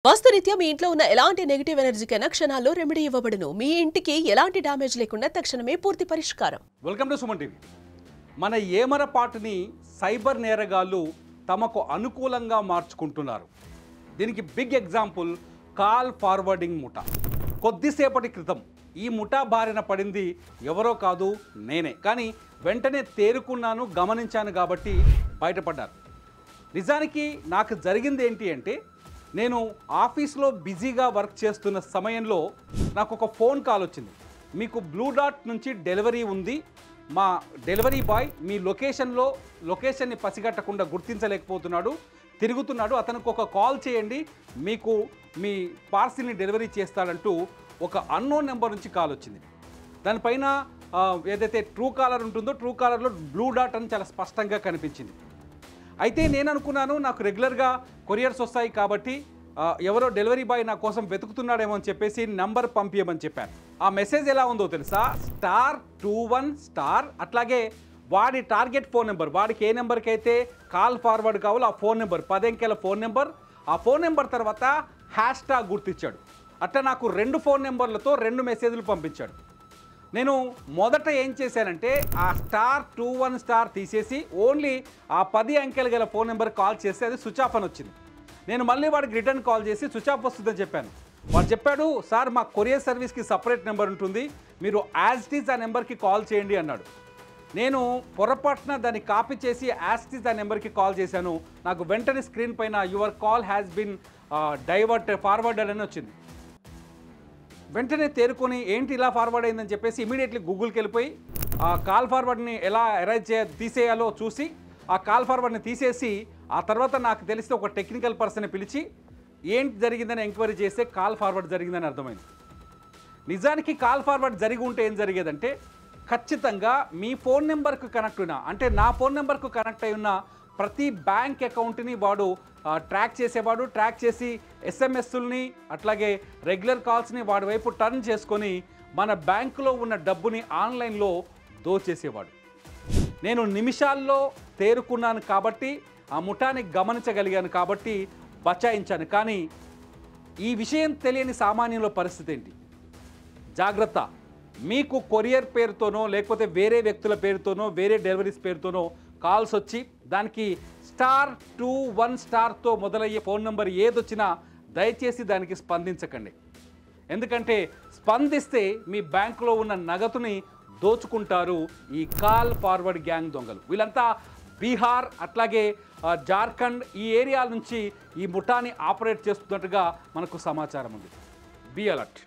వాస్తురీత్యా మీ ఇంట్లో ఉన్న ఎలాంటి నెగటివ్ ఎనర్జీకైనా క్షణాల్లో రెమెడీ ఇవ్వబడును. మీ ఇంటికి ఎలాంటి డ్యామేజ్ లేకుండా తక్షణమే పూర్తి పరిష్కారం. Welcome to Suman TV. మన ఏమరపాటుని సైబర్ నేరగాళ్ళు తమకు అనుకూలంగా మార్చుకుంటున్నారు. దీనికి బిగ్ ఎగ్జాంపుల్ కాల్ ఫార్వర్డింగ్ ముఠా. కొద్దిసేపటి క్రితం ఈ ముఠా బారిన పడింది ఎవరో కాదు, నేనే. కానీ వెంటనే తేరుకున్నాను, గమనించాను కాబట్టి బయటపడ్డారు. నిజానికి నాకు జరిగింది ఏంటి అంటే, నేను ఆఫీస్లో బిజీగా వర్క్ చేస్తున్న సమయంలో నాకు ఒక ఫోన్ కాల్ వచ్చింది. మీకు బ్లూ డాట్ నుంచి డెలివరీ ఉంది, మా డెలివరీ బాయ్ మీ లొకేషన్ని పసిగట్టకుండా గుర్తించలేకపోతున్నాడు, తిరుగుతున్నాడు, అతనికి ఒక కాల్ చేయండి, మీకు మీ పార్సిల్ని డెలివరీ చేస్తాడంటూ ఒక అన్నోన్ నెంబర్ నుంచి కాల్ వచ్చింది. దానిపైన ఏదైతే ట్రూ కాలర్ ఉంటుందో ట్రూ కాలర్లో బ్లూ డాట్ అని చాలా స్పష్టంగా కనిపించింది. అయితే నేను అనుకున్నాను, నాకు రెగ్యులర్గా కొరియర్స్ వస్తాయి కాబట్టి ఎవరో డెలివరీ బాయ్ నా కోసం వెతుకుతున్నాడేమో అని చెప్పేసి నంబర్ పంపించమని చెప్పాను. ఆ మెసేజ్ ఎలా ఉందో తెలుసా? *21* అట్లాగే వాడి టార్గెట్ ఫోన్ నెంబర్, వాడికి ఏ నెంబర్కి అయితే కాల్ ఫార్వర్డ్ కావాలో ఆ ఫోన్ నెంబర్, 10 అంకెల ఫోన్ నెంబర్, ఆ ఫోన్ నెంబర్ తర్వాత #, గుర్తించాడు. అట్లా నాకు 2 ఫోన్ నెంబర్లతో 2 మెసేజ్లు పంపించాడు. నేను మొదట ఏం చేశానంటే ఆ *21* తీసేసి ఓన్లీ ఆ 10 అంకెలు గల ఫోన్ నెంబర్ కాల్ చేస్తే అది స్విచ్ ఆఫ్ అని వచ్చింది. నేను మళ్ళీ వాడికి రిటర్న్ కాల్ చేసి స్విచ్ ఆఫ్ వస్తుందని చెప్పాను. వాడు చెప్పాడు, సార్ మా కొరియర్ సర్వీస్కి సపరేట్ నెంబర్ ఉంటుంది, మీరు యాజ్ ఇట్ ఈజ్ ఆ నెంబర్కి కాల్ చేయండి అన్నాడు. నేను పొరపాటున దాన్ని కాపీ చేసి యాజ్ ఇట్ ఈజ్ ఆ నెంబర్కి కాల్ చేశాను. నాకు వెంటనే స్క్రీన్ పైన your call has been forwarded అని వచ్చింది. వెంటనే తేరుకొని ఏంటి ఇలా ఫార్వర్డ్ అయిందని చెప్పేసి ఇమీడియట్లీ గూగుల్కి వెళ్ళిపోయి ఆ కాల్ ఫార్వర్డ్ని ఎలా తీసేయాలో చూసి ఆ కాల్ ఫార్వర్డ్ని తీసేసి ఆ తర్వాత నాకు తెలిస్తే ఒక టెక్నికల్ పర్సన్ని పిలిచి ఏంటి జరిగిందని ఎంక్వైరీ చేస్తే కాల్ ఫార్వర్డ్ జరిగిందని అర్థమైంది. నిజానికి కాల్ ఫార్వర్డ్ జరిగి ఉంటే ఏం జరిగేదంటే, ఖచ్చితంగా మీ ఫోన్ నెంబర్కు కనెక్ట్ అయినా, అంటే నా ఫోన్ నెంబర్కు కనెక్ట్ అయి ఉన్న ప్రతి బ్యాంక్ అకౌంట్ని వాడు ట్రాక్ చేసేవాడు. ట్రాక్ చేసి ఎస్ఎంఎస్ని అట్లాగే రెగ్యులర్ కాల్స్ని వాడి వైపు టర్న్ చేసుకొని మన బ్యాంకులో ఉన్న డబ్బుని ఆన్లైన్లో దోచేసేవాడు. నేను నిమిషాల్లో తేరుకున్నాను కాబట్టి, ఆ ముఠాని గమనించగలిగాను కాబట్టి బచాయించాను. కానీ ఈ విషయం తెలియని సామాన్యుల పరిస్థితి ఏంటి? జాగ్రత్త. మీకు కొరియర్ పేరుతోనో లేకపోతే వేరే వ్యక్తుల పేరుతోనో వేరే డెలివరీస్ పేరుతోనో కాల్స్ వచ్చి దానికి *21* మొదలయ్యే ఫోన్ నెంబర్ ఏదొచ్చినా దయచేసి దానికి స్పందించకండి. ఎందుకంటే స్పందిస్తే మీ బ్యాంకులో ఉన్న నగదుని దోచుకుంటారు ఈ కాల్ ఫార్వర్డ్ గ్యాంగ్ దొంగలు. వీళ్ళంతా బీహార్ అట్లాగే జార్ఖండ్ ఈ ఏరియాల నుంచి ఈ ముఠాని ఆపరేట్ చేస్తున్నట్టుగా మనకు సమాచారం ఉంది. Be alert.